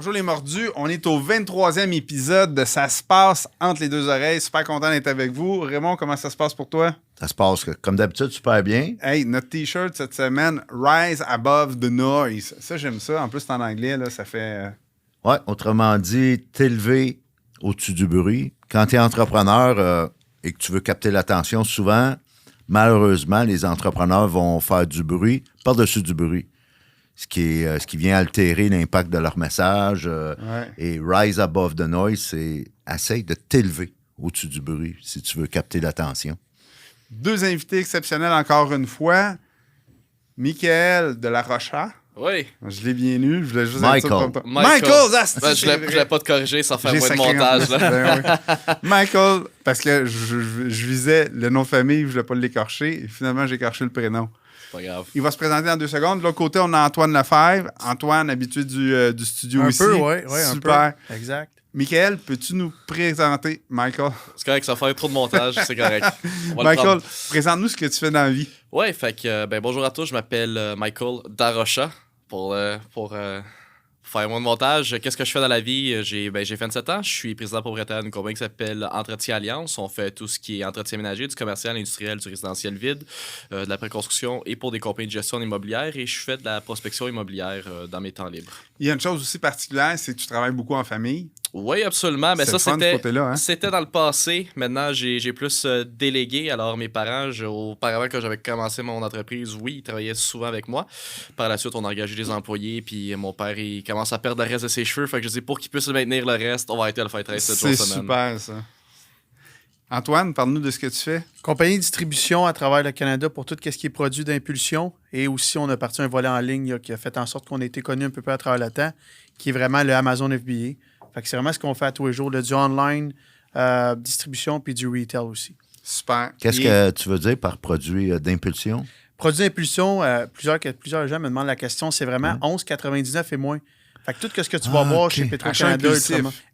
Bonjour les mordus, on est au 23e épisode de Ça se passe entre les deux oreilles. Super content d'être avec vous. Raymond, comment ça se passe pour toi? Ça se passe, comme d'habitude, super bien. Hey, notre t-shirt cette semaine, Rise Above the Noise. Ça, j'aime ça. En plus, c'est en anglais, là, ça fait... Ouais, autrement dit, t'élever au-dessus du bruit. Quand tu es entrepreneur et que tu veux capter l'attention, souvent, malheureusement, les entrepreneurs vont faire du bruit par-dessus du bruit. Ce qui vient altérer l'impact de leur message. Et Rise Above the Noise, c'est essaye de t'élever au-dessus du bruit si tu veux capter l'attention. Deux invités exceptionnels encore une fois. Michael de la Rocha. Oui. Je l'ai bien lu. Je voulais juste Michael. Michael! Ben, je voulais pas te corriger sans faire moins de montage. Là. Ben, oui. Michael, parce que je visais le nom de famille, je voulais pas l'écorcher. Et finalement, j'ai écorché le prénom. Pas grave. Il va se présenter dans 2 secondes. De l'autre côté, on a Antoine Lefebvre. Antoine, habitué du studio ici. Oui, super. un peu. Exact. Michael, peux-tu nous présenter Michael? C'est correct, ça va faire trop de montage, c'est correct. Michael, présente-nous ce que tu fais dans la vie. Ouais, fait que, bonjour à tous, je m'appelle Michael Darocha pour faire moins de montage. Qu'est-ce que je fais dans la vie? J'ai 27 ans, je suis président propriétaire d'une compagnie qui s'appelle Entretien Alliance. On fait tout ce qui est entretien ménager, du commercial, industriel, du résidentiel vide, de la préconstruction et pour des compagnies de gestion immobilière. Et je fais de la prospection immobilière dans mes temps libres. Il y a une chose aussi particulière, c'est que tu travailles beaucoup en famille. Oui, absolument. Mais ça, hein? c'était dans le passé. Maintenant, j'ai plus délégué. Alors, mes parents, auparavant, quand j'avais commencé mon entreprise, oui, ils travaillaient souvent avec moi. Par la suite, on a engagé des employés. Puis mon père, il commence à perdre le reste de ses cheveux. Fait que je dis, pour qu'il puisse maintenir le reste, on va arrêter de le faire 13 jours semaine. C'est super, ça. Antoine, parle-nous de ce que tu fais. Compagnie de distribution à travers le Canada pour tout ce qui est produit d'impulsion. Et aussi, on a parti un volet en ligne là, qui a fait en sorte qu'on a été connu un peu à travers le temps, qui est vraiment le Amazon FBA. Fait que c'est vraiment ce qu'on fait à tous les jours, du online, distribution puis du retail aussi. Super. Qu'est-ce que tu veux dire par produit d'impulsion? Produit d'impulsion, plusieurs gens me demandent la question, c'est vraiment 11,99 et moins. Fait que tout ce que tu vas voir chez Petro-Canada,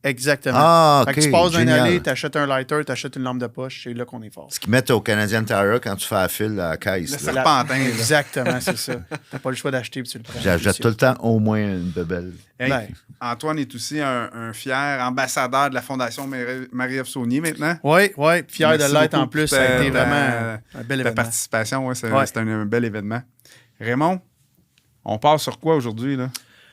exactement. Ah, fait que tu passes dans une allée, tu achètes un lighter, tu achètes une lampe de poche, c'est là qu'on est fort. Ce qu'ils mettent au Canadian Tire quand tu fais la file à la caisse. Le serpentin. Exactement, c'est ça. T'as pas le choix d'acheter puis tu le prends. J'achète tout le temps au moins une bebelle. Hey, Antoine est aussi un fier ambassadeur de la Fondation Marie-Ève Saunier maintenant. Oui, fier Merci de l'être en beaucoup plus. Ça a été vraiment un bel événement. Ta participation, c'est un bel événement. Raymond, on part sur quoi aujourd'hui, là?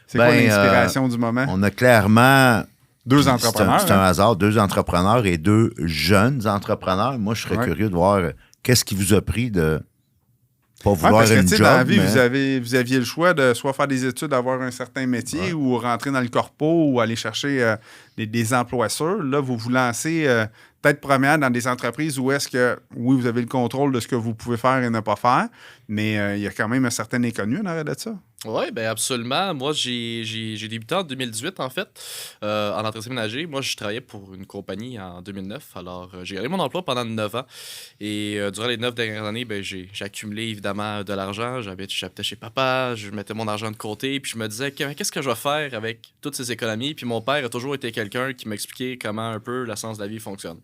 C'est quoi l'inspiration du moment? On a clairement... 2 entrepreneurs. C'est un hasard, 2 entrepreneurs et 2 jeunes entrepreneurs. Moi, je serais curieux de voir qu'est-ce qui vous a pris de pas vouloir parce que, une job. Dans la vie, vous aviez le choix de soit faire des études, avoir un certain métier ou rentrer dans le corpo ou aller chercher des emplois sûrs. Là, vous vous lancez peut-être première dans des entreprises où est-ce que, oui, vous avez le contrôle de ce que vous pouvez faire et ne pas faire, mais il y a quand même un certain inconnu en arrière de ça. Oui, bien absolument. Moi, j'ai débuté en 2018, en fait, en entretien ménager. Moi, je travaillais pour une compagnie en 2009. Alors, j'ai gardé mon emploi pendant 9 ans. Et durant les 9 dernières années, j'ai accumulé évidemment de l'argent. J'habitais chez papa, je mettais mon argent de côté. Puis je me disais, qu'est-ce que je vais faire avec toutes ces économies? Puis mon père a toujours été quelqu'un qui m'expliquait comment un peu l'essence de la vie fonctionne.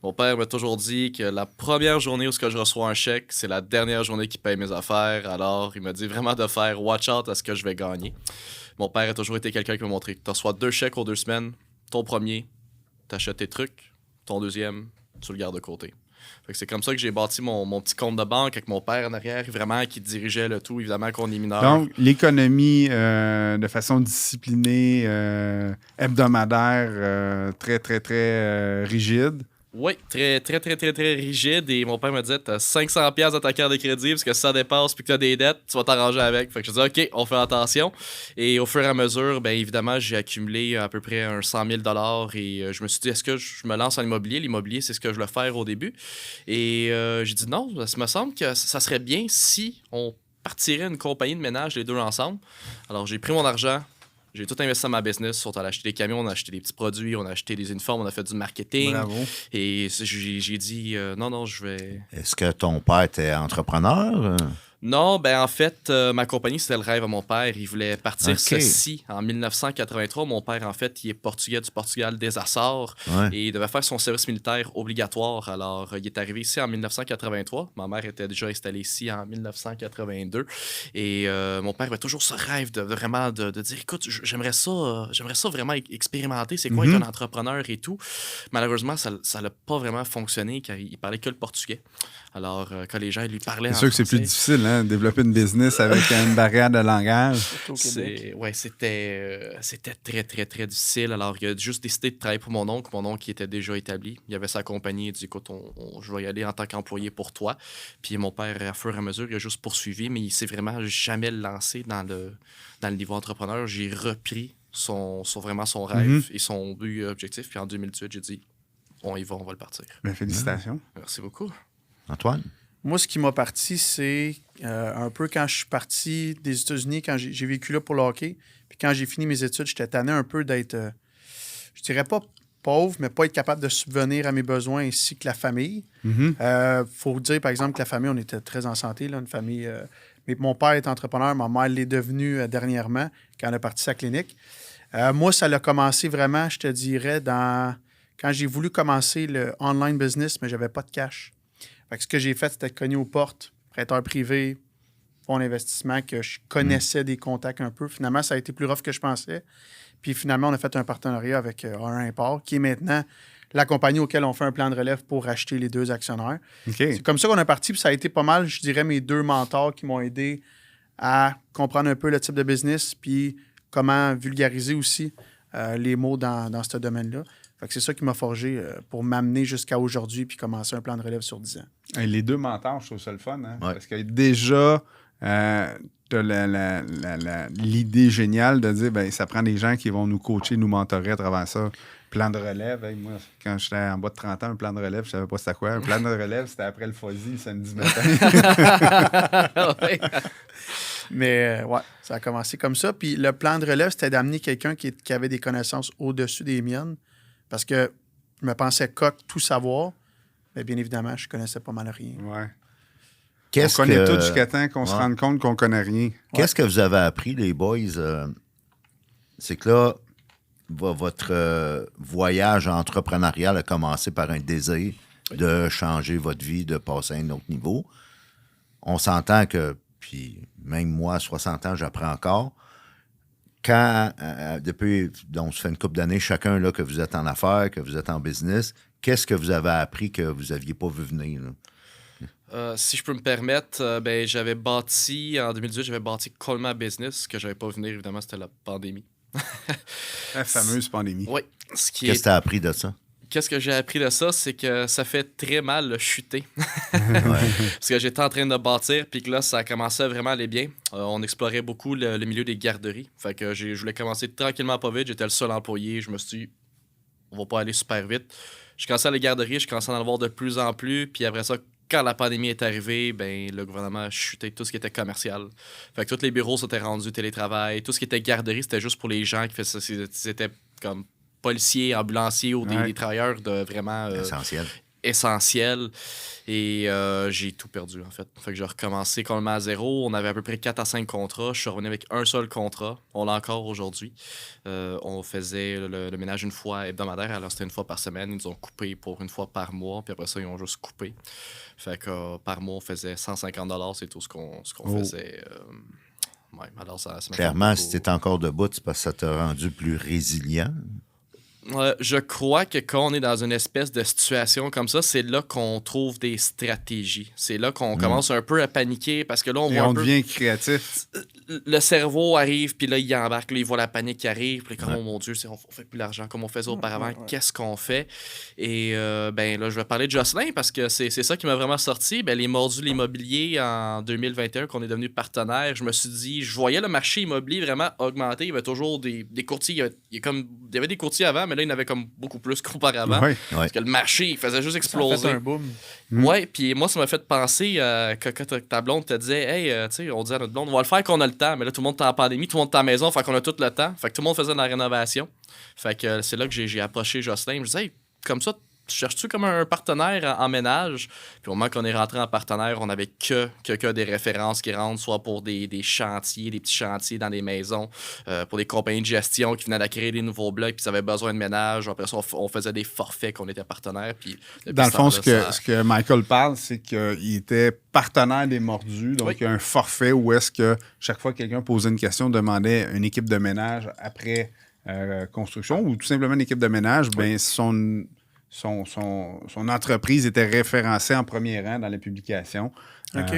Mon père m'a toujours dit que la première journée où je reçois un chèque, c'est la dernière journée qui paye mes affaires. Alors, il m'a dit vraiment de faire watch out à ce que je vais gagner. Mon père a toujours été quelqu'un qui m'a montré que tu reçois 2 chèques aux 2 semaines. Ton premier, tu achètes tes trucs. Ton deuxième, tu le gardes de côté. Fait que c'est comme ça que j'ai bâti mon petit compte de banque avec mon père en arrière, vraiment, qui dirigeait le tout, évidemment, qu'on est mineur. Donc, l'économie de façon disciplinée, hebdomadaire, très, très, très rigide. Oui, très, très, très, très, très rigide. Et mon père me disait, t'as 500$ dans ta carte de crédit, parce que si ça dépasse puis que t'as des dettes, tu vas t'arranger avec. Fait que je dis, OK, on fait attention. Et au fur et à mesure, bien évidemment, j'ai accumulé à peu près un 100 000 $ et je me suis dit, est-ce que je me lance en immobilier? L'immobilier, c'est ce que je voulais faire au début. Et j'ai dit, non, ça me semble que ça serait bien si on partirait une compagnie de ménage les deux ensemble. Alors, j'ai pris mon argent. J'ai tout investi dans ma business. On a acheté des camions, on a acheté des petits produits, on a acheté des uniformes, on a fait du marketing. Bravo. Et j'ai dit, non, je vais... Est-ce que ton père était entrepreneur? Non, ben en fait, ma compagnie, c'était le rêve à mon père. Il voulait partir Ok. ceci en 1983. Mon père, en fait, il est portugais du Portugal des Açores Ouais. et il devait faire son service militaire obligatoire. Alors, il est arrivé ici en 1983. Ma mère était déjà installée ici en 1982. Et mon père avait toujours ce rêve de vraiment de dire, écoute, j'aimerais ça vraiment expérimenter. C'est quoi être un entrepreneur et tout. Malheureusement, ça n'a pas vraiment fonctionné car il parlait que le portugais. Alors, quand les gens lui parlaient C'est en sûr que c'est plus français, difficile, hein, de développer une business avec une barrière de langage. Surtout au Québec. C'était très, très, très difficile. Alors, il a juste décidé de travailler pour mon oncle. Mon oncle qui était déjà établi. Il avait sa compagnie. Il dit, écoute, je vais y aller en tant qu'employé pour toi. Puis mon père, à fur et à mesure, il a juste poursuivi, mais il s'est vraiment jamais lancé dans le niveau entrepreneur. J'ai repris vraiment son rêve et son but objectif. Puis en 2018, j'ai dit, on y va, on va le partir. Ben, félicitations. Merci beaucoup. Antoine? Moi, ce qui m'a parti, c'est un peu quand je suis parti des États-Unis, quand j'ai vécu là pour le hockey. Puis quand j'ai fini mes études, j'étais tanné un peu d'être, je dirais pas pauvre, mais pas être capable de subvenir à mes besoins ainsi que la famille. Faut dire, par exemple, que la famille, on était très en santé, là, une famille. Mais mon père est entrepreneur, ma mère l'est devenue dernièrement, quand elle a parti sa clinique. Moi, ça a commencé vraiment, je te dirais, quand j'ai voulu commencer le online business, mais j'avais pas de cash. Fait que ce que j'ai fait, c'était cogner aux portes, prêteur privé, fonds d'investissement, que je connaissais des contacts un peu. Finalement, ça a été plus rough que je pensais. Puis finalement, on a fait un partenariat avec A1 Import, qui est maintenant la compagnie auquel on fait un plan de relève pour racheter les 2 actionnaires. OK. C'est comme ça qu'on est parti, puis ça a été pas mal, je dirais, mes 2 mentors qui m'ont aidé à comprendre un peu le type de business, puis comment vulgariser aussi les mots dans ce domaine-là. Fait que c'est ça qui m'a forgé pour m'amener jusqu'à aujourd'hui puis commencer un plan de relève sur 10 ans. Hey, les 2 mentors, je trouve ça le fun. Hein? Ouais. Parce que déjà, tu as l'idée géniale de dire ben ça prend des gens qui vont nous coacher, nous mentorer à travers ça. Plan de relève, hey, moi, quand j'étais en bas de 30 ans, un plan de relève, je savais pas c'était quoi. Un plan de relève, c'était après le Fuzzy le samedi matin. Ouais. Mais ouais, ça a commencé comme ça. Puis le plan de relève, c'était d'amener quelqu'un qui avait des connaissances au-dessus des miennes. Parce que je me pensais coq, tout savoir. Mais bien évidemment, je connaissais pas mal rien. Ouais. On Qu'est-ce connaît que- tout jusqu'à temps qu'on se Ouais. rende compte qu'on connaît rien. Qu'est-ce que vous avez appris, les boys? C'est que là, votre voyage entrepreneurial a commencé par un désir de changer votre vie, de passer à un autre niveau. On s'entend que, puis même moi, à 60 ans, j'apprends encore. Quand, depuis, donc, ça fait une couple d'années, chacun, là, que vous êtes en affaires, que vous êtes en business, qu'est-ce que vous avez appris que vous n'aviez pas vu venir, là? Si je peux me permettre, ben, en 2018, j'avais bâti Colma Business, que j'avais pas vu venir, évidemment, c'était la pandémie. La fameuse pandémie. Oui. Qu'est-ce que tu as appris de ça? Qu'est-ce que j'ai appris de ça, c'est que ça fait très mal de chuter. Ouais. Parce que j'étais en train de bâtir, puis que là, ça commençait à vraiment aller bien. On explorait beaucoup le milieu des garderies. Fait que je voulais commencer tranquillement, pas vite. J'étais le seul employé. Je me suis dit, on va pas aller super vite. Je commençais à les garderies, je commençais à en avoir de plus en plus. Puis après ça, quand la pandémie est arrivée, ben, le gouvernement a chuté tout ce qui était commercial. Fait que tous les bureaux s'étaient rendus télétravail. Tout ce qui était garderie, c'était juste pour les gens qui faisaient ça. C'était comme policiers, ambulanciers ou des travailleurs de vraiment Essentiel. essentiels. Et j'ai tout perdu, en fait. Fait que j'ai recommencé complètement à zéro. On avait à peu près 4 à 5 contrats. Je suis revenu avec un seul contrat. On l'a encore aujourd'hui. On faisait le ménage une fois hebdomadaire. Alors, c'était une fois par semaine. Ils nous ont coupé pour une fois par mois. Puis après ça, ils ont juste coupé. Fait que par mois, on faisait 150 $. C'est tout ce qu'on faisait. Ouais, alors ça m'a fait Clairement, beaucoup. si tu es encore debout, c'est parce que ça t'a rendu plus résilient. Je crois que quand on est dans une espèce de situation comme ça, c'est là qu'on trouve des stratégies. C'est là qu'on commence un peu à paniquer parce que là, on Et voit on un peu... devient créatif. Le cerveau arrive, puis là, il embarque, là, il voit la panique qui arrive, puis comme, oh mon Dieu, on fait plus l'argent comme on faisait auparavant, qu'est-ce qu'on fait? Et ben là, je vais parler de Jocelyn, parce que c'est ça qui m'a vraiment sorti. Ben, les Mordus de l'immobilier en 2021, qu'on est devenu partenaire, je me suis dit, je voyais le marché immobilier vraiment augmenter. Il y avait toujours des courtiers, il y avait des courtiers avant, mais là, il y en avait comme beaucoup plus qu'auparavant. Oui. Ouais. Parce que le marché, il faisait juste Ça a exploser. fait un boom. Ouais, puis moi, ça m'a fait penser que ta blonde te disait, hey, tu sais, on disait à notre blonde, on va le faire qu'on a le temps, mais là, tout le monde est en pandémie, tout le monde est à la maison, fait qu'on a tout le temps. Fait que tout le monde faisait de la rénovation. Fait que c'est là que j'ai approché Jocelyn. Je disais, hey, comme ça, tu cherches-tu comme un partenaire en ménage? Puis au moment qu'on est rentré en partenaire, on avait que des références qui rentrent, soit pour des chantiers, des petits chantiers dans des maisons, pour des compagnies de gestion qui venaient d'acquérir des nouveaux blocs, puis ils avaient besoin de ménage. Après ça, on faisait des forfaits qu'on était partenaire. Puis dans le fond, ce que Michael parle, c'est qu'il était partenaire des Mordus. Donc, il y a un forfait où est-ce que chaque fois que quelqu'un posait une question, demandait une équipe de ménage après construction ou tout simplement une équipe de ménage, ben son entreprise était référencée en premier rang dans les publications. OK.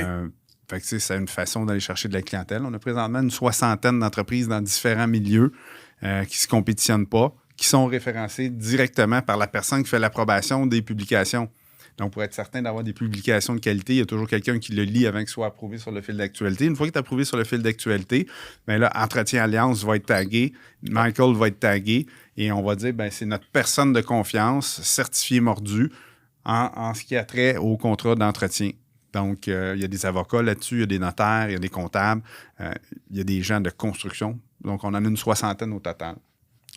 Fait que, c'est une façon d'aller chercher de la clientèle. On a présentement une 60aine d'entreprises dans différents milieux qui ne se compétitionnent pas, qui sont référencées directement par la personne qui fait l'approbation des publications. Donc, pour être certain d'avoir des publications de qualité, il y a toujours quelqu'un qui le lit avant qu'il soit approuvé sur le fil d'actualité. Une fois qu'il est approuvé sur le fil d'actualité, bien là, Entretien Alliance va être tagué, Michael va être tagué, et on va dire, bien, c'est notre personne de confiance, certifiée Mordu, en ce qui a trait au contrat d'entretien. Donc, il y a des avocats là-dessus, il y a des notaires, il y a des comptables, il y a des gens de construction. Donc, on en a une 60aine au total.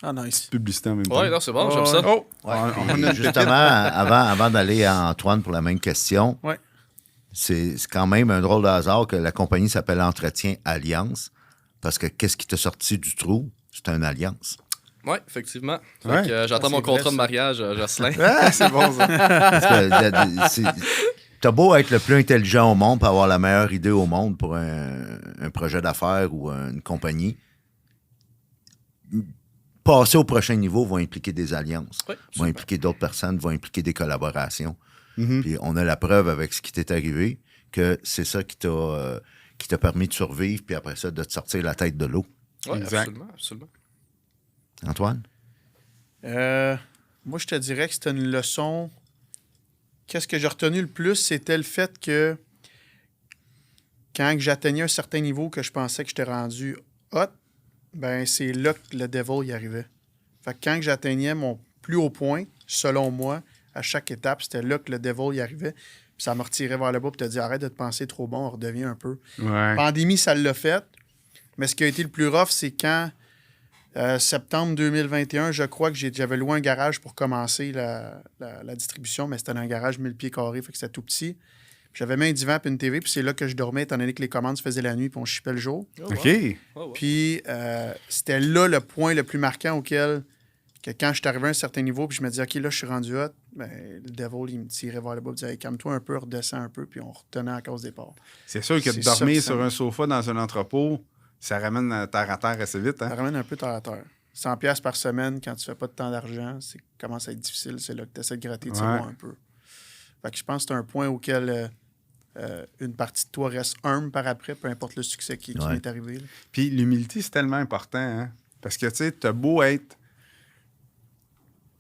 Ah, nice. Publicité en même temps. Oui, non, c'est bon, j'aime ça. Oh! Ouais. On a Justement, avant d'aller à Antoine pour la même question, Ouais. c'est quand même un drôle de hasard que la compagnie s'appelle Entretien Alliance, parce que qu'est-ce qui t'a sorti du trou? C'est une alliance. Oui, effectivement. Ouais. J'attends Ah, mon c'est contrat vrai, de mariage, Jocelyn. Ah, c'est bon, ça. Parce que t'as beau être le plus intelligent au monde pour avoir la meilleure idée au monde pour un projet d'affaires ou une compagnie, passer au prochain niveau va impliquer des alliances, Oui, va impliquer d'autres personnes, va impliquer des collaborations. Mhm. Puis on a la preuve avec ce qui t'est arrivé que c'est ça qui t'a permis de survivre, puis après ça, de te sortir la tête de l'eau. Oui, Exact. absolument, absolument. Antoine? Moi, je te dirais que c'était une leçon. Qu'est-ce que j'ai retenu le plus, c'était le fait que quand j'atteignais un certain niveau que je pensais que j'étais rendu hot, ben c'est là que le devil y arrivait. Fait que quand j'atteignais mon plus haut point, selon moi, à chaque étape, c'était là que le devil y arrivait. Puis ça me retirait vers le bas et te dit arrête de te penser trop bon, on redevient un peu. Ouais. Pandémie, ça l'a fait. Mais ce qui a été le plus rough, c'est quand septembre 2021, je crois que j'avais loué un garage pour commencer la distribution, mais c'était dans un garage 1000 pieds carrés, fait que c'était tout petit. Puis j'avais mis un divan et une TV, puis c'est là que je dormais, étant donné que les commandes se faisaient la nuit, puis on chipait le jour. Oh, wow. OK. Oh, wow. Puis c'était là le point le plus marquant auquel, que quand je suis arrivé à un certain niveau, puis je me disais, OK, là, je suis rendu hot, ben, le devil, il me tirait vers le bas, il me disait, hey, calme-toi un peu, redescends un peu, puis on retenait à cause des ports. C'est sûr que C'est de ça dormir que ça- sur un sofa dans un entrepôt, ça ramène terre à terre assez vite. Ça Hein? ramène un peu terre à terre. 100$ par semaine, quand tu fais pas de temps d'argent, c'est commence à être difficile. C'est là que tu essaies de gratter, tu sais, Ouais. un peu. Fait que je pense que c'est un point auquel une partie de toi reste humble par après, peu importe le succès qui Ouais. m'est arrivé. Là. Puis l'humilité, c'est tellement important. Hein? Parce que, tu sais, t'as beau être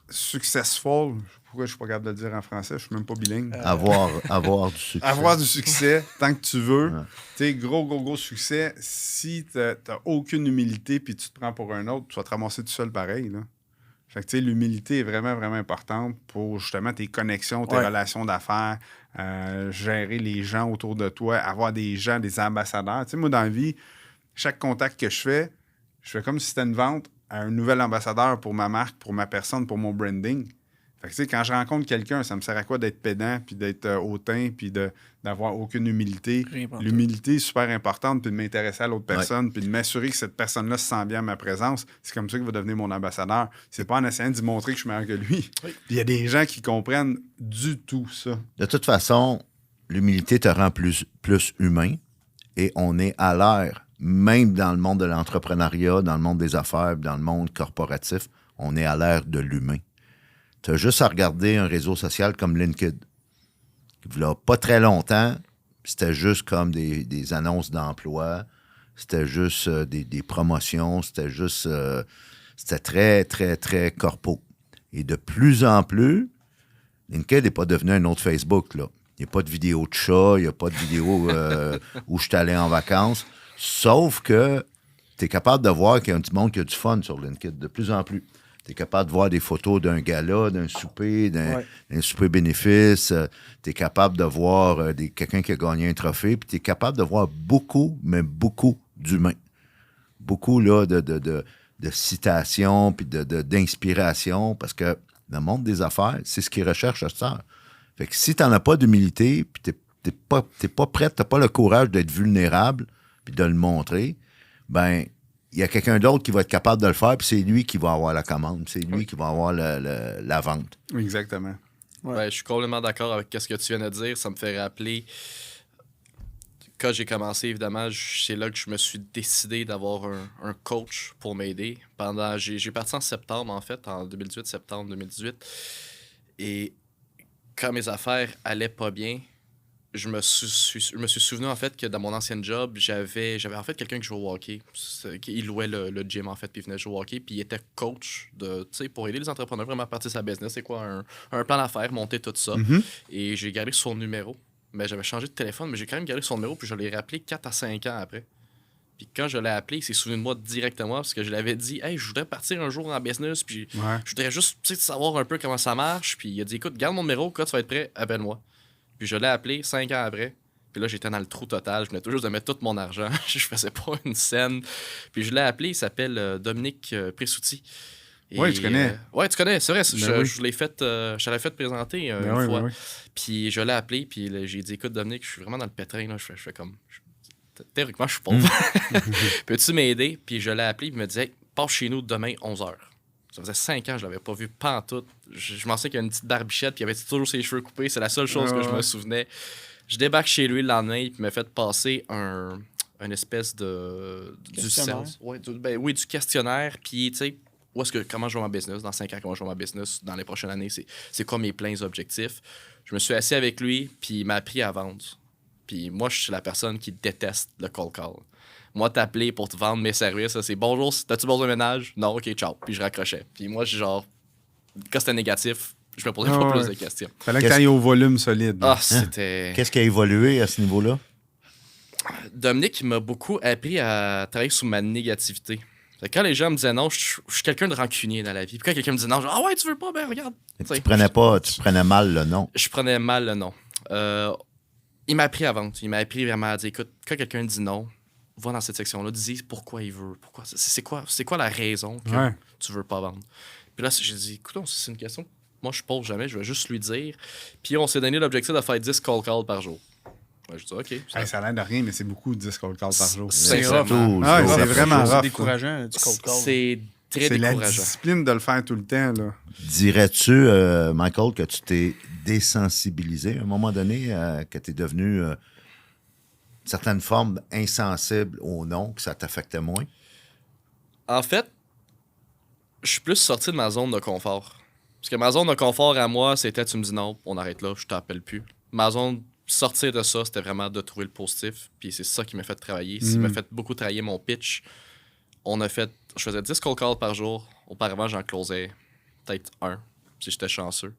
successful, pourquoi je suis pas capable de le dire en français, je suis même pas bilingue. Avoir du succès. Avoir du succès tant que tu veux. Ouais. Tu sais, gros succès. Si t'as aucune humilité puis tu te prends pour un autre, tu vas te ramasser tout seul pareil. Là. Fait que, tu sais, l'humilité est vraiment, vraiment importante pour justement tes connexions, tes Ouais. relations d'affaires, gérer les gens autour de toi, avoir des gens, des ambassadeurs. Tu sais, moi, dans la vie, chaque contact que je fais comme si c'était une vente à un nouvel ambassadeur pour ma marque, pour ma personne, pour mon branding. Fait que, tu sais, quand je rencontre quelqu'un, ça me sert à quoi d'être pédant, puis d'être hautain, puis d'avoir aucune humilité. Rien pour L'humilité est super importante, puis de m'intéresser à l'autre Ouais. personne, puis de m'assurer que cette personne-là se sent bien à ma présence. C'est comme ça qu'il va devenir mon ambassadeur. C'est pas en essayant d'y montrer que je suis meilleur que lui. Oui. Puis il y a des gens qui comprennent du tout ça. De toute façon, l'humilité te rend plus humain et on est à l'ère, même dans le monde de l'entrepreneuriat, dans le monde des affaires, dans le monde corporatif, on est à l'ère de l'humain. Tu as juste à regarder un réseau social comme LinkedIn. Il y a pas très longtemps, c'était juste comme des annonces d'emploi, c'était juste des promotions, c'était juste... c'était très, très, très corpo. Et de plus en plus, LinkedIn n'est pas devenu un autre Facebook, là. Il n'y a pas de vidéo de chat, il n'y a pas de vidéo où je suis allé en vacances. Sauf que tu es capable de voir qu'il y a un petit monde qui a du fun sur LinkedIn, de plus en plus. Tu es capable de voir des photos d'un gala, d'un souper, d'un souper bénéfice. Tu es capable de voir quelqu'un qui a gagné un trophée. Puis tu es capable de voir beaucoup, mais beaucoup d'humains. Beaucoup là, de citations puis d'inspiration. Parce que dans le monde des affaires, c'est ce qu'ils recherchent à cette heure. Fait que si tu n'en as pas d'humilité, puis t'es pas prêt, tu n'as pas le courage d'être vulnérable, puis de le montrer, ben il y a quelqu'un d'autre qui va être capable de le faire, puis c'est lui qui va avoir la commande, c'est lui qui va avoir la vente. Exactement. Ouais, je suis complètement d'accord avec ce que tu viens de dire. Ça me fait rappeler, quand j'ai commencé, évidemment, c'est là que je me suis décidé d'avoir un coach pour m'aider. J'ai parti en septembre, en fait, en 2018, septembre 2018. Et quand mes affaires allaient pas bien, je me suis souvenu, en fait, que dans mon ancien job, j'avais en fait quelqu'un qui jouait au hockey. Il louait le gym, en fait, puis il venait jouer au hockey. Puis il était coach pour aider les entrepreneurs vraiment à partir de sa business. C'est quoi un plan d'affaires, monter tout ça. Mhm. Et j'ai gardé son numéro. Mais j'avais changé de téléphone, mais j'ai quand même gardé son numéro, puis je l'ai rappelé 4 à 5 ans après. Puis quand je l'ai appelé, il s'est souvenu de moi directement, parce que je l'avais dit « Hey, je voudrais partir un jour en business, puis je voudrais juste savoir un peu comment ça marche. » Puis il a dit « Écoute, garde mon numéro, quand tu vas être prêt, appelle-moi. » Puis je l'ai appelé 5 ans après. Puis là, j'étais dans le trou total. Je venais tout juste de mettre tout mon argent. Je faisais pas une scène. Puis je l'ai appelé, il s'appelle Dominique Pressouti. Oui, tu connais. Oui, tu connais, c'est vrai. Ben oui. Je l'avais fait présenter Ben une oui, fois. ben oui. Puis je l'ai appelé, puis là, j'ai dit, écoute, Dominique, je suis vraiment dans le pétrin. Là. Je fais comme. Théoriquement, je suis pauvre. Peux-tu m'aider? Puis je l'ai appelé, puis il me disait, passe chez nous demain, 11h. Ça faisait 5 ans, je l'avais pas vu pantoute. Je m'en souviens qu'il y a une petite barbichette, puis il avait toujours ses cheveux coupés. C'est la seule chose que je me souvenais. Je débarque chez lui le lendemain, puis il m'a fait passer un espèce de. Questionnaire. Du questionnaire, puis tu sais. Comment je vais ma business, dans 5 ans, comment je vais ma business, dans les prochaines années, c'est quoi mes pleins objectifs. Je me suis assis avec lui, puis il m'a appris à vendre. Puis moi, je suis la personne qui déteste le cold call. Moi, t'appeler pour te vendre mes services, c'est « Bonjour, t'as-tu besoin de ménage? » Non, OK, ciao. Puis je raccrochais. Puis moi, quand c'était négatif, je me posais pas plus de questions. Fallait que tu ailles au volume solide. Ah, c'était... Qu'est-ce qui a évolué à ce niveau-là? Dominique, il m'a beaucoup appris à travailler sous ma négativité. Quand les gens me disaient non, je suis quelqu'un de rancunier dans la vie. Puis quand quelqu'un me dit non, ah ouais, tu veux pas, ben regarde. Tu prenais mal le non. Je prenais mal le non. Il m'a appris à vendre. Il m'a appris vraiment à dire, écoute, quand quelqu'un dit non, va dans cette section-là, dis pourquoi il veut. C'est quoi la raison que tu veux pas vendre. Puis là, j'ai dit, écoute, c'est une question que moi je pose jamais, je vais juste lui dire. Puis on s'est donné l'objectif de faire 10 call calls par jour. Ouais, je dis, OK. Ça a l'air de rien, mais c'est beaucoup 10 cold calls par jour. C'est rough. C'est vraiment C'est rough. décourageant, du cold call. C'est très C'est la décourageant. discipline de le faire tout le temps. Là. Dirais-tu, Michael, que tu t'es désensibilisé à un moment donné, que tu es devenu une certaine forme insensible au non, que ça t'affectait moins? En fait, je suis plus sorti de ma zone de confort. Parce que ma zone de confort à moi, c'était tu me dis non, on arrête là, je t'appelle plus. Ma zone, sortir de ça, c'était vraiment de trouver le positif. Puis c'est ça qui m'a fait travailler. Ça m'a fait beaucoup travailler mon pitch. Je faisais 10 cold calls par jour. Auparavant, j'en closais peut-être 1, si j'étais chanceux.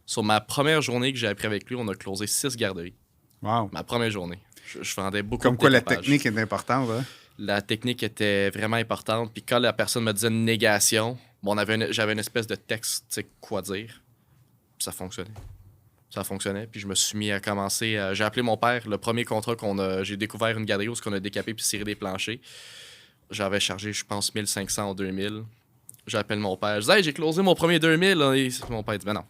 Sur ma première journée que j'ai appris avec lui, on a closé 6 garderies. Wow. Ma première journée. Je vendais beaucoup Comme de quoi la découpage. technique est importante. Hein? La technique était vraiment importante. Puis quand la personne me disait une négation, j'avais une espèce de texte, tu sais, quoi dire. Puis ça fonctionnait. Ça fonctionnait. Puis je me suis mis à commencer. J'ai appelé mon père. Le premier contrat j'ai découvert une galerie où on a décapé puis ciré des planchers. J'avais chargé, je pense, 1500 en 2000. J'appelle mon père. Je dis, hey, j'ai closé mon premier 2000. Là. Et mon père dit, ben non.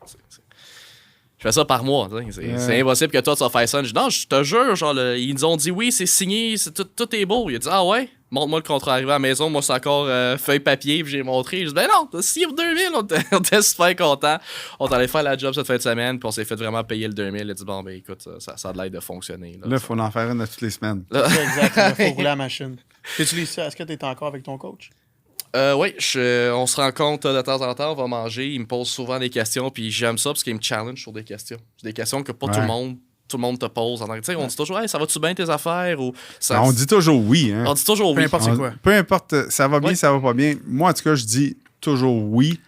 Je fais ça par mois. C'est impossible que toi, tu vas faire ça. Je dis, non, je te jure. Ils nous ont dit, oui, c'est signé. Tout est beau. Il a dit, ah ouais? Montre-moi le contrat arrivé à la maison. Moi, c'est encore feuille papier. Puis j'ai montré. Je dis, ben non, t'as signé pour 2000. On était super contents. On est allé faire la job cette fin de semaine. Puis on s'est fait vraiment payer le 2000. Il a dit, bon, ben écoute, ça a de l'air de fonctionner. Là, il faut en faire une toutes les semaines. C'est exact. Il faut rouler la machine. Tu utilises ça. Est-ce que tu es encore avec ton coach? Oui, on se rencontre de temps en temps, on va manger. Il me pose souvent des questions. Puis j'aime ça parce qu'il me challenge sur des questions. C'est des questions que pas tout le monde te pose. Tu sais, on dit toujours, hey, ça va-tu bien tes affaires? Ou, ça, on dit toujours oui. Hein? On dit toujours oui. Peu importe c'est quoi. Peu importe, ça va bien, ça va pas bien. Moi, en tout cas, je dis toujours oui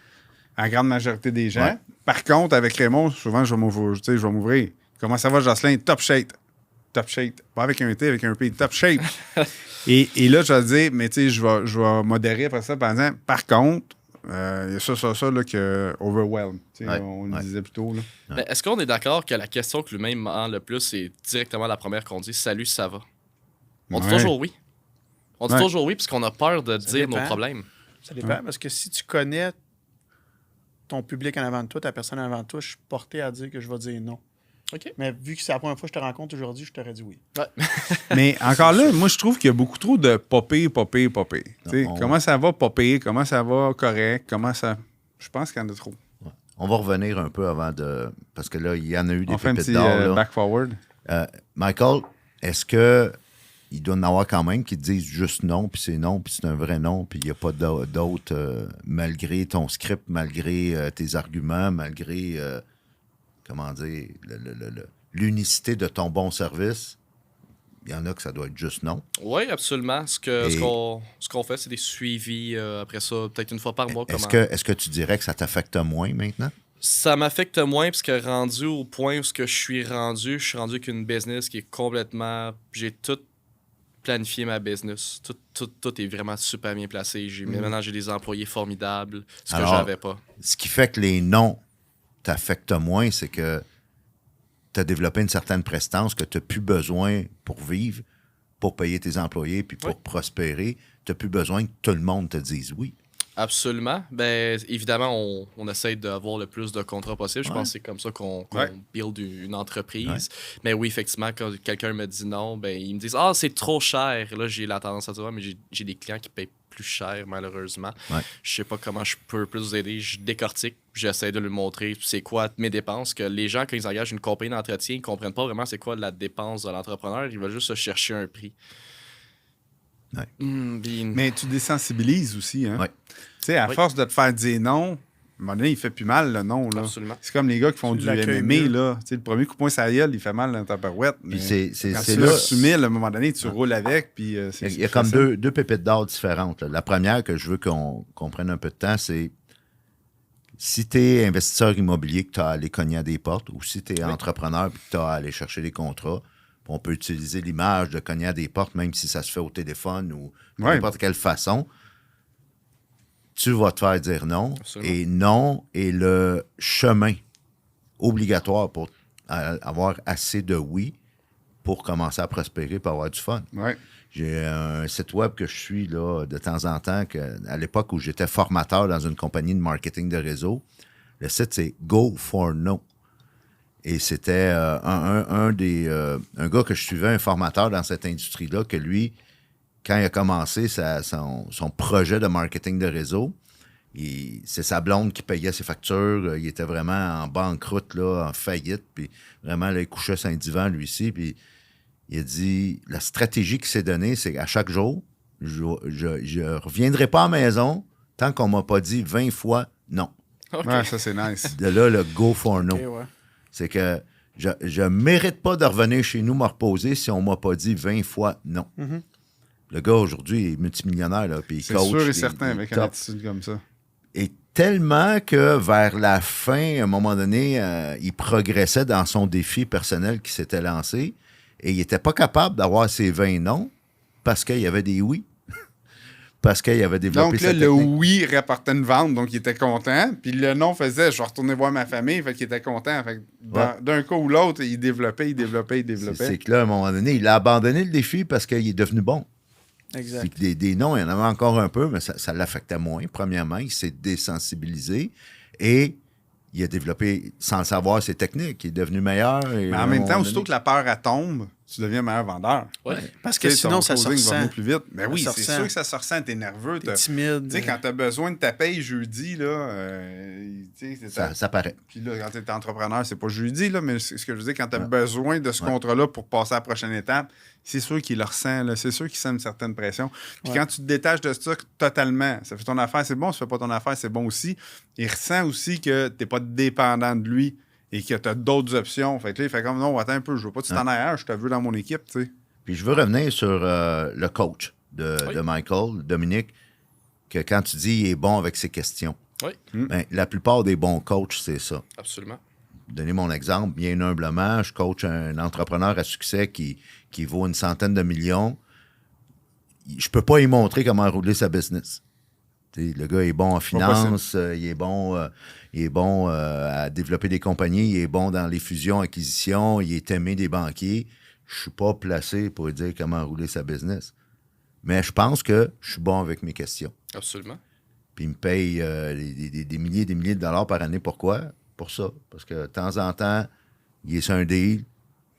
à la grande majorité des gens. Ouais. Par contre, avec Raymond, souvent, je vais m'ouvrir. Comment ça va, Jocelyn? Top shape. Top shape. Pas avec un T, avec un P. Top shape. et là, je vais dire, mais tu sais, je vais modérer après ça en disant, par contre, il y a ça, là, que overwhelm. On le disait plus tôt. Là. Mais est-ce qu'on est d'accord que la question que lui-même ment le plus, c'est directement la première qu'on dit, salut, ça va? On dit toujours oui. On dit toujours oui, parce qu'on a peur de dire dépend. nos problèmes. Ça dépend, parce que si tu connais ton public en avant de toi, ta personne en avant de toi, je suis porté à dire que je vais dire non. OK. Mais vu que c'est la première fois que je te rencontre aujourd'hui, je t'aurais dit oui. Ouais. Mais encore là, moi, je trouve qu'il y a beaucoup trop de popé. Non, Comment ça va popé? Comment ça va correct? Comment ça... Je pense qu'il y en a trop. On va revenir un peu avant de... Parce que là, il y en a eu des On fait un pépites petit d'or. là. back-forward. Michael, est-ce que il doit en avoir quand même qui te disent juste non, puis c'est un vrai non, puis il n'y a pas d'autre, malgré ton script, malgré tes arguments, malgré, comment dire, l'unicité de ton bon service? Il y en a que ça doit être juste non. Oui, absolument. Ce Et- qu'on fait, c'est des suivis après ça, peut-être une fois par mois. Est-ce que tu dirais que ça t'affecte moins maintenant? Ça m'affecte moins parce que rendu au point où je suis rendu avec une business qui est complètement... J'ai tout planifié ma business. Tout est vraiment super bien placé. Maintenant, j'ai des employés formidables, ce Alors, que j'avais pas. Ce qui fait que les non t'affectent moins, c'est que tu as développé une certaine prestance que tu n'as plus besoin pour vivre, pour payer tes employés, puis pour Oui. prospérer. Tu n'as plus besoin que tout le monde te dise oui. Absolument. Ben, évidemment, on essaie d'avoir le plus de contrats possible. Je Ouais. pense que c'est comme ça qu'on Ouais. build une entreprise. Ouais. Mais oui, effectivement, quand quelqu'un me dit non, ben, ils me disent « Ah, c'est trop cher. » Là, j'ai la tendance à dire « Mais j'ai des clients qui payent plus cher, malheureusement. Ouais. Je sais pas comment je peux plus vous aider. » Je décortique. J'essaie de lui montrer c'est quoi mes dépenses. Que les gens, quand ils engagent une compagnie d'entretien, ils comprennent pas vraiment c'est quoi la dépense de l'entrepreneur. Ils veulent juste se chercher un prix. Ouais. Mais tu désensibilises aussi, hein? Ouais. Tu sais, à Oui. force de te faire dire non, à un moment donné, il fait plus mal, le non, là. Absolument. C'est comme les gars qui font Tu du l'accueilles MMA, mieux. là. Tu sais, le premier coup de poing sur la gueule, il fait mal dans ta parouette. Puis Mais c'est quand c'est tu là... l'assumes, à un moment donné, tu roules avec, puis c'est Il y a c'est comme facile. deux pépites d'or différentes. là. La première que je veux qu'on prenne un peu de temps, c'est si tu es investisseur immobilier, que tu as à aller cogner à des portes, ou si tu es entrepreneur et que tu as à aller chercher des contrats, on peut utiliser l'image de cogner à des portes, même si ça se fait au téléphone ou de Ouais. n'importe quelle façon. Tu vas te faire dire non. Absolument. Et non est le chemin obligatoire pour avoir assez de oui pour commencer à prospérer et avoir du fun. Ouais. J'ai un site web que je suis là, de temps en temps, à l'époque où j'étais formateur dans une compagnie de marketing de réseau. Le site, c'est Go for No. Et c'était un gars que je suivais, un formateur dans cette industrie-là, que lui, quand il a commencé son projet de marketing de réseau, c'est sa blonde qui payait ses factures. Il était vraiment en banqueroute, là, en faillite. Puis vraiment, là, il couchait sur un divan, lui-ci. Puis il a dit, la stratégie qu'il s'est donnée, c'est qu'à chaque jour, je reviendrai pas à la maison tant qu'on m'a pas dit 20 fois non. OK. Ouais, ça, c'est nice. De là, le go for no. Ok, ouais. C'est que je mérite pas de revenir chez nous me reposer si on m'a pas dit 20 fois non. Le gars, aujourd'hui, est multimillionnaire, là, puis il C'est coach. sûr et des- certain des avec une top. attitude comme ça. Et tellement que vers la fin, à un moment donné, il progressait dans son défi personnel qui s'était lancé et il n'était pas capable d'avoir ses 20 non parce qu'il y avait des oui. Parce qu'il avait développé Donc là, sa le technique. oui rapportait une vente, donc il était content. Puis le non faisait, je vais retourner voir ma famille, fait qu'il était content. Fait que Ouais. d'un coup ou l'autre, il développait. C'est que là, à un moment donné, il a abandonné le défi parce qu'il est devenu bon. Exact. Puis que des noms, il y en avait encore un peu, mais ça l'affectait moins. Premièrement, il s'est désensibilisé et il a développé, sans le savoir, ses techniques. Il est devenu meilleur. Et Mais à en un même moment temps, donné- aussitôt que la peur elle tombe, tu deviens meilleur vendeur. Ouais. Parce que Tu sais, sinon, ton ça se closing va ressent. venir plus vite. Mais oui, Ça c'est se ressent. sûr que ça se ressent, t'es nerveux. T'es timide. Tu sais, quand tu as besoin de ta paye jeudi, là, tu sais, c'est ça paraît. Puis là, quand tu es entrepreneur, c'est pas jeudi, là, mais c'est ce que je veux dire, quand tu as Ouais. besoin de ce Ouais. contrat-là pour passer à la prochaine étape, c'est sûr qu'il le ressent, là, c'est sûr qu'il sent une certaine pression. Puis Ouais. quand tu te détaches de ça totalement, ça fait ton affaire, c'est bon, ça fait pas ton affaire, c'est bon aussi. Il ressent aussi que tu n'es pas dépendant de lui et que tu as d'autres options. Fait que là, il fait comme non, attends un peu, je veux pas que tu t'en ailles ailleurs, je te veux dans mon équipe, tu sais. Puis je veux revenir sur le coach de Michael, Dominique, que quand tu dis il est bon avec ses questions, Oui, ben, la plupart des bons coachs, c'est ça. absolument. Donner mon exemple, bien humblement, je coach un entrepreneur à succès qui vaut une centaine de millions. Je peux pas y montrer comment rouler sa business. T'sais, le gars est bon en finance, il est bon à développer des compagnies, il est bon dans les fusions, acquisitions, il est aimé des banquiers. Je suis pas placé pour lui dire comment rouler sa business. Mais je pense que je suis bon avec mes questions. Absolument. puis ils me payent des milliers de dollars par année. Pourquoi? Pour ça. Parce que de temps en temps, il est sur un deal,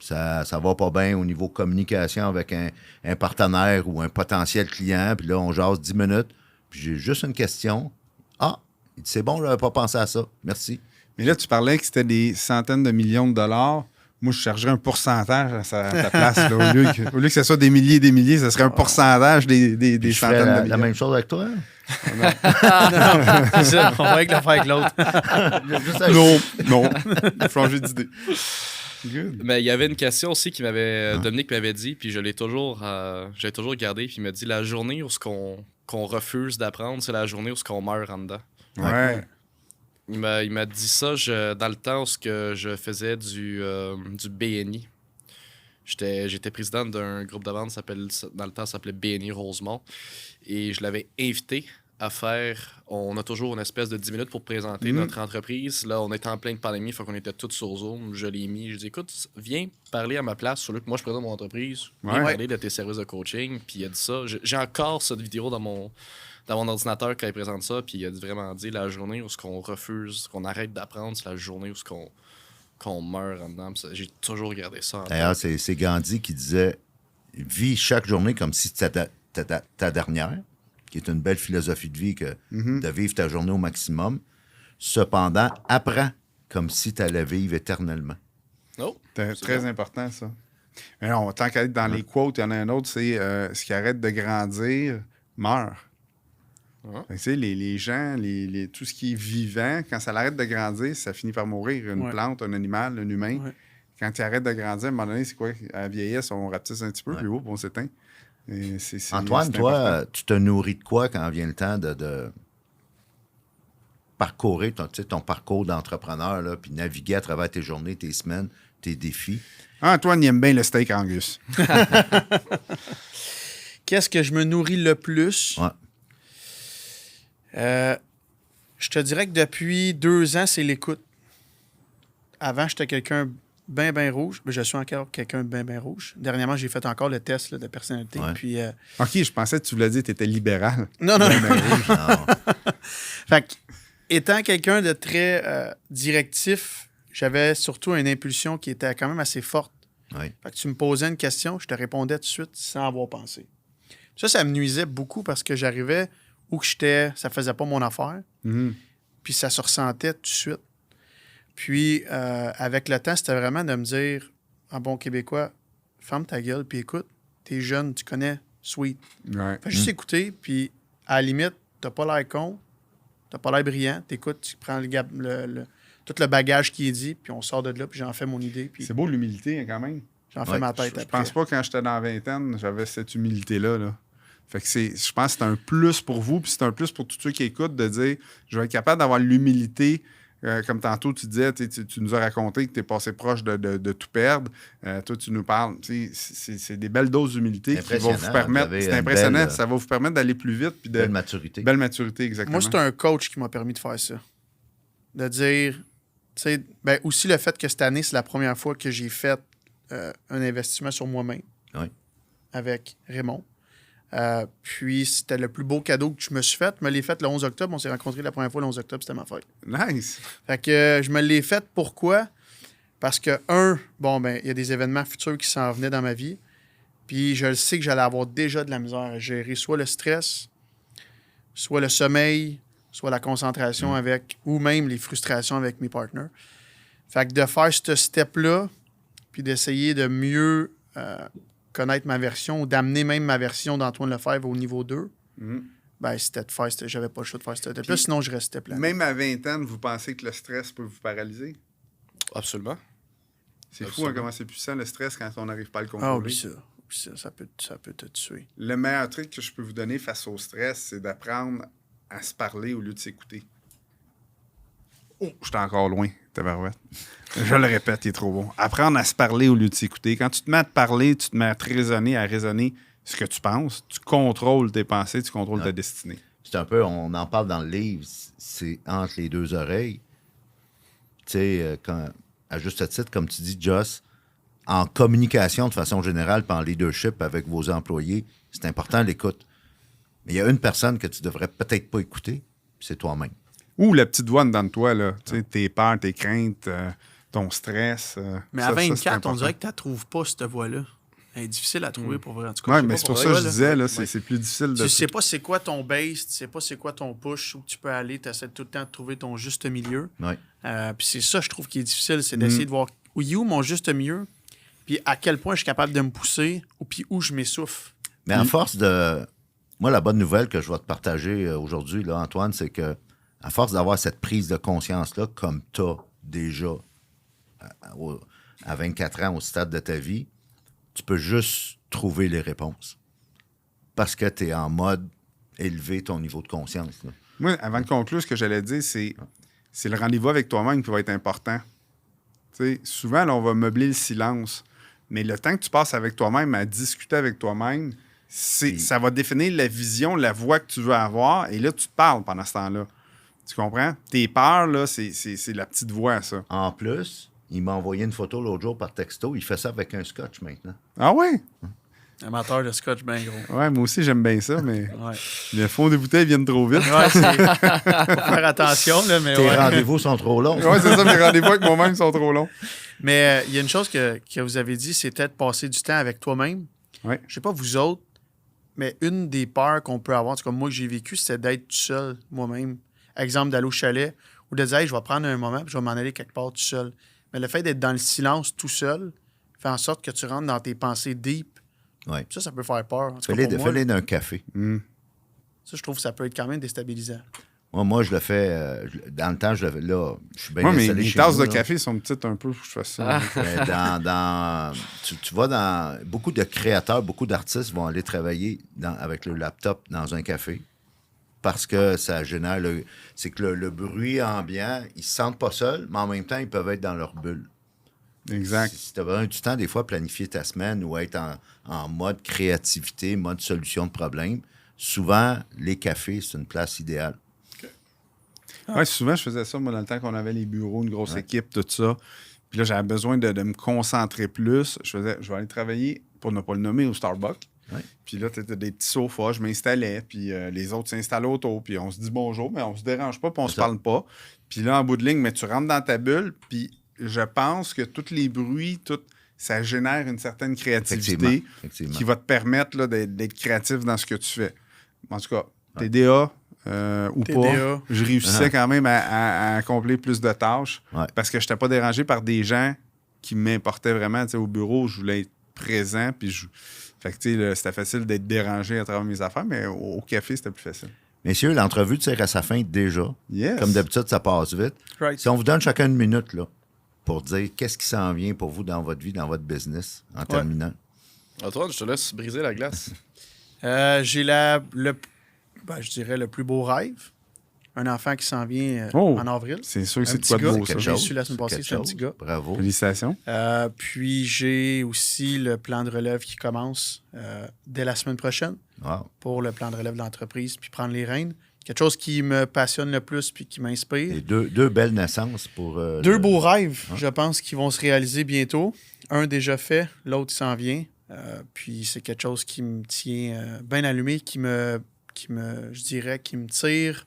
ça va pas bien au niveau communication avec un partenaire ou un potentiel client, puis là, on jase 10 minutes, puis j'ai juste une question. Ah, il dit, c'est bon, je n'avais pas pensé à ça. Merci. Mais là, tu parlais que c'était des centaines de millions de dollars. Moi, je chargerais un pourcentage à ta place. Là, au lieu que ce soit des milliers, ce serait un pourcentage des Je centaines ferais de millions. la même chose avec toi? C'est ça, on va avec l'affaire avec l'autre. Non. Changer d'idée. Good. Mais il y avait une question aussi qui m'avait Dominique m'avait dit, puis je l'ai toujours gardé, puis il m'a dit la journée où qu'on refuse d'apprendre, c'est la journée où qu'on meurt en dedans. Ouais. Il m'a dit ça dans le temps où je faisais du BNI. J'étais président d'un groupe de vente dans le temps, ça s'appelait BNI Rosemont. Et je l'avais invité à faire... On a toujours une espèce de 10 minutes pour présenter notre entreprise. Là, on était en pleine pandémie, il faut qu'on était tous sur Zoom. Je l'ai mis. Je dis, écoute, viens parler à ma place sur le que moi, je présente mon entreprise. Viens parler de tes services de coaching. Puis il a dit ça. J'ai encore cette vidéo dans mon ordinateur quand il présente ça. Puis il a vraiment dit, la journée où qu'on refuse, qu'on arrête d'apprendre, c'est la journée où qu'on meurt en dedans. J'ai toujours regardé ça en D'ailleurs, tête. c'est Gandhi qui disait « Vis chaque journée comme si c'était ta dernière », qui est une belle philosophie de vie que de vivre ta journée au maximum. Cependant, apprends comme si tu allais vivre éternellement. Oh, C'est très important, ça. Mais non, tant qu'à être dans les quotes, il y en a un autre, c'est ce qui arrête de grandir meurt. Ouais. Fait que, tu sais, les gens, tout ce qui est vivant, quand ça arrête de grandir, ça finit par mourir. Une plante, un animal, un humain. Ouais. Quand il arrête de grandir, à un moment donné, c'est quoi? À la vieillesse, on rapetisse un petit peu, puis on s'éteint. Antoine, toi, tu te nourris de quoi quand vient le temps de parcourir ton parcours d'entrepreneur, là, puis naviguer à travers tes journées, tes semaines, tes défis? Antoine, il aime bien le steak Angus. Qu'est-ce que je me nourris le plus? Ouais. Je te dirais que depuis 2 ans, c'est l'écoute. Avant, j'étais quelqu'un bien rouge. Mais je suis encore quelqu'un de bien rouge. Dernièrement, j'ai fait encore le test là, de personnalité. Ouais. Puis, OK, je pensais que tu voulais dire que tu étais libéral. non. Non. Fait que, étant quelqu'un de très directif, j'avais surtout une impulsion qui était quand même assez forte. Ouais. Fait que tu me posais une question, je te répondais tout de suite sans avoir pensé. Ça me nuisait beaucoup parce que j'arrivais où que j'étais, ça faisait pas mon affaire. Puis ça se ressentait tout de suite. Puis avec le temps, c'était vraiment de me dire, en bon québécois, ferme ta gueule, puis écoute, t'es jeune, tu connais Sweet. Ouais. Fais juste écouter, puis à la limite, t'as pas l'air con, t'as pas l'air brillant, t'écoutes, tu prends tout le bagage qui est dit, puis on sort de là, puis j'en fais mon idée, puis C'est beau l'humilité, hein, quand même. j'en fais ma tête Je après. pense pas quand j'étais dans la vingtaine, j'avais cette humilité-là. Là. Fait que je pense que c'est un plus pour vous, puis c'est un plus pour tous ceux qui écoutent de dire je vais être capable d'avoir l'humilité. Comme tantôt, tu disais, tu nous as raconté que tu es passé proche de tout perdre. Toi, tu nous parles. C'est des belles doses d'humilité qui vont vous permettre. C'est impressionnant. Ça va vous permettre d'aller plus vite. Puis Belle maturité. Belle maturité, exactement. Moi, c'est un coach qui m'a permis de faire ça. De dire, aussi le fait que cette année, c'est la première fois que j'ai fait un investissement sur moi-même avec Raymond. Puis c'était le plus beau cadeau que je me suis fait. Je me l'ai fait le 11 octobre. On s'est rencontrés la première fois le 11 octobre, c'était ma fête. Nice. Fait que je me l'ai fait. Pourquoi? Parce que, il y a des événements futurs qui s'en venaient dans ma vie. Puis je le sais que j'allais avoir déjà de la misère à gérer soit le stress, soit le sommeil, soit la concentration avec, ou même les frustrations avec mes partenaires. Fait que de faire ce step-là, puis d'essayer de mieux connaître ma version ou d'amener même ma version d'Antoine Lefebvre au niveau 2, c'était de faire, j'avais pas le choix de faire ce step-là, sinon je restais plein. Même à 20 ans, vous pensez que le stress peut vous paralyser? Absolument. C'est fou comment c'est puissant le stress quand on n'arrive pas à le Ah, contrôler. oublie ça. Ça peut te tuer. Le meilleur truc que je peux vous donner face au stress, c'est d'apprendre à se parler au lieu de s'écouter. Oh, j'étais encore loin, tabarouette. Je le répète, il est trop bon. Apprendre à se parler au lieu de s'écouter. Quand tu te mets à te parler, tu te mets à te raisonner, ce que tu penses. Tu contrôles tes pensées, tu contrôles ta destinée. C'est un peu, on en parle dans le livre, c'est entre les deux oreilles. Tu sais, à juste titre, comme tu dis, Joss, en communication de façon générale, puis en leadership avec vos employés, c'est important l'écoute. Mais il y a une personne que tu devrais peut-être pas écouter, c'est toi-même. Ou la petite voix dans toi, là. Tu sais, tes peurs, tes craintes, ton stress. Mais ça, à c'est 24, on important. dirait que tu ne trouves pas, cette voix-là. Elle est difficile à trouver pour vrai. En tout cas, Oui, je sais mais pas c'est pour toi, ça que je là. disais, là, Ouais. c'est plus difficile de. Tu sais pas c'est quoi ton base, tu sais pas c'est quoi ton push, où tu peux aller, tu essaies tout le temps de trouver ton juste milieu. Ouais. Puis c'est ça, je trouve, qui est difficile, c'est d'essayer de voir où est où mon juste milieu, puis à quel point je suis capable de me pousser, ou puis où je m'essouffle. Mais à force de... Moi, la bonne nouvelle que je vais te partager aujourd'hui, là, Antoine, c'est que à force d'avoir cette prise de conscience-là, comme tu as déjà à 24 ans au stade de ta vie, tu peux juste trouver les réponses. Parce que tu es en mode élever ton niveau de conscience. Là. Moi, avant de conclure, ce que j'allais dire, c'est le rendez-vous avec toi-même qui va être important. Tu sais, souvent, là, on va meubler le silence. Mais le temps que tu passes avec toi-même, à discuter avec toi-même, ça va définir la vision, la voix que tu veux avoir. Et là, tu te parles pendant ce temps-là. Tu comprends? Tes peurs, là, c'est la petite voix, ça. En plus, il m'a envoyé une photo l'autre jour par texto. Il fait ça avec un scotch maintenant. Ah ouais? Amateur de scotch, bien gros. Ouais, moi aussi, j'aime bien ça, mais Ouais, le fond des bouteilles viennent trop vite. ouais faut faire attention, là, mais Tes ouais. rendez-vous sont trop longs. Ouais, c'est ça, mes rendez-vous avec moi-même sont trop longs. Mais il y a une chose que vous avez dit, c'était de passer du temps avec toi-même. Ouais. Je sais pas vous autres, mais une des peurs qu'on peut avoir, c'est comme moi que j'ai vécu, c'était d'être tout seul, moi-même. Exemple, d'aller au chalet ou de dire hey, je vais prendre un moment et je vais m'en aller quelque part tout seul. Mais le fait d'être dans le silence tout seul fait en sorte que tu rentres dans tes pensées deep. Ouais. Ça peut faire peur. En tout cas, pour moi, Fais-les d'un café. ça, je trouve que ça peut être quand même déstabilisant. Moi, je le fais. Dans le temps, je le fais. Là, je suis bien Moi, installé mes chez tasses nous, de là. café sont petites un peu, faut que je fasse ça. Mais tu vas dans... Beaucoup de créateurs, beaucoup d'artistes vont aller travailler avec le laptop dans un café parce que ça génère... C'est que le bruit ambiant, ils se sentent pas seuls, mais en même temps, ils peuvent être dans leur bulle. Exact. Si tu as besoin du temps, des fois, planifier ta semaine ou être en mode créativité, mode solution de problème, souvent, les cafés, c'est une place idéale. Ouais, souvent, je faisais ça, moi, dans le temps qu'on avait les bureaux, une grosse équipe, tout ça. Puis là, j'avais besoin de me concentrer plus. Je vais aller travailler, pour ne pas le nommer, au Starbucks. Ouais. Puis là, tu as des petits sofas, je m'installais, puis les autres s'installaient autour, puis on se dit bonjour, mais on se dérange pas, puis on se parle pas. Puis là, en bout de ligne, mais tu rentres dans ta bulle, puis je pense que tous les bruits, ça génère une certaine créativité Effectivement. qui va te permettre là, d'être créatif dans ce que tu fais. En tout cas, TDA ou TDA. pas, je réussissais quand même à accomplir plus de tâches parce que je n'étais pas dérangé par des gens qui m'importaient vraiment. Tu sais, au bureau, je voulais être présent, puis fait que, tu sais, c'était facile d'être dérangé à travers mes affaires, mais au café, c'était plus facile. Messieurs, l'entrevue tire à sa fin déjà. Yes. Comme d'habitude, ça passe vite. Right. Si on vous donne chacun une minute là, pour dire qu'est-ce qui s'en vient pour vous dans votre vie, dans votre business, en terminant. Antoine, je te laisse briser la glace. J'ai je dirais le plus beau rêve. Un enfant qui s'en vient en avril. C'est sûr que Un c'est de petit quoi de gars. beau, ça. J'ai su la semaine passée, Quelque c'est un chose. petit gars. Bravo. Félicitations. Puis j'ai aussi le plan de relève qui commence dès la semaine prochaine Wow. pour le plan de relève de l'entreprise, puis prendre les rênes. Quelque chose qui me passionne le plus puis qui m'inspire. Et deux belles naissances pour... Deux beaux rêves, je pense, qui vont se réaliser bientôt. Un déjà fait, l'autre s'en vient. Puis c'est quelque chose qui me tient bien allumé, qui me tire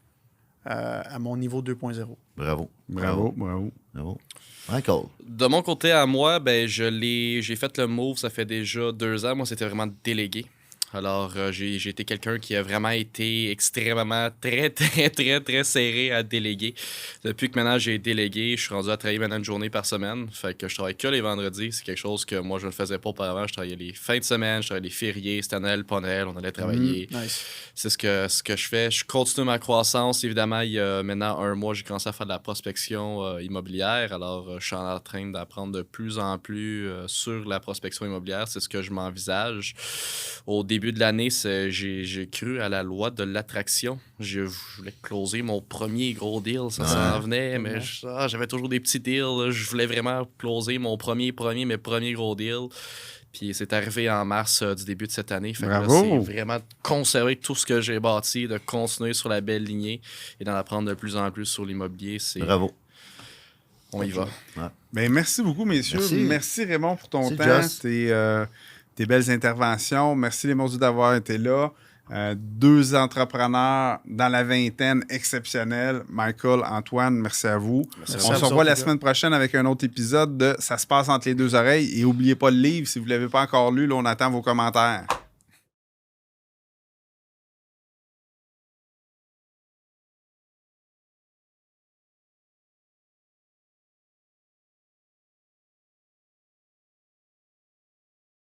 à mon niveau 2.0. Bravo. Bravo. Michael. De mon côté à moi, ben j'ai fait le move, ça fait déjà 2 ans. Moi, c'était vraiment délégué. Alors, j'ai été quelqu'un qui a vraiment été extrêmement très serré à déléguer. Depuis que maintenant j'ai délégué, je suis rendu à travailler maintenant une journée par semaine. Fait que je travaille que les vendredis. C'est quelque chose que moi, je ne faisais pas auparavant. Je travaillais les fins de semaine, je travaillais les fériés. C'était Noël, pas Noël, on allait travailler. Nice. C'est ce que je fais. Je continue ma croissance. Évidemment, il y a maintenant 1 mois, j'ai commencé à faire de la prospection immobilière. Alors, je suis en train d'apprendre de plus en plus sur la prospection immobilière. C'est ce que je m'envisage. Au début de l'année, j'ai cru à la loi de l'attraction. Je voulais closer mon premier gros deal. Ça s'en venait, mais j'avais toujours des petits deals. Je voulais vraiment closer mon premier gros deal. Puis c'est arrivé en mars du début de cette année. Fait que là, c'est vraiment de conserver tout ce que j'ai bâti, de continuer sur la belle lignée et d'en apprendre de plus en plus sur l'immobilier. Bravo. On y va. Ouais. Ben, merci beaucoup, messieurs. Merci Raymond pour ton Merci, temps, Joss. tes belles interventions. Merci les mordus d'avoir été là. Deux entrepreneurs dans la vingtaine exceptionnels. Michael, Antoine, merci à vous. Merci On à se vous revoit la autres, semaine prochaine avec un autre épisode de Ça se passe entre les deux oreilles. Et n'oubliez pas le livre, si vous ne l'avez pas encore lu, là, on attend vos commentaires.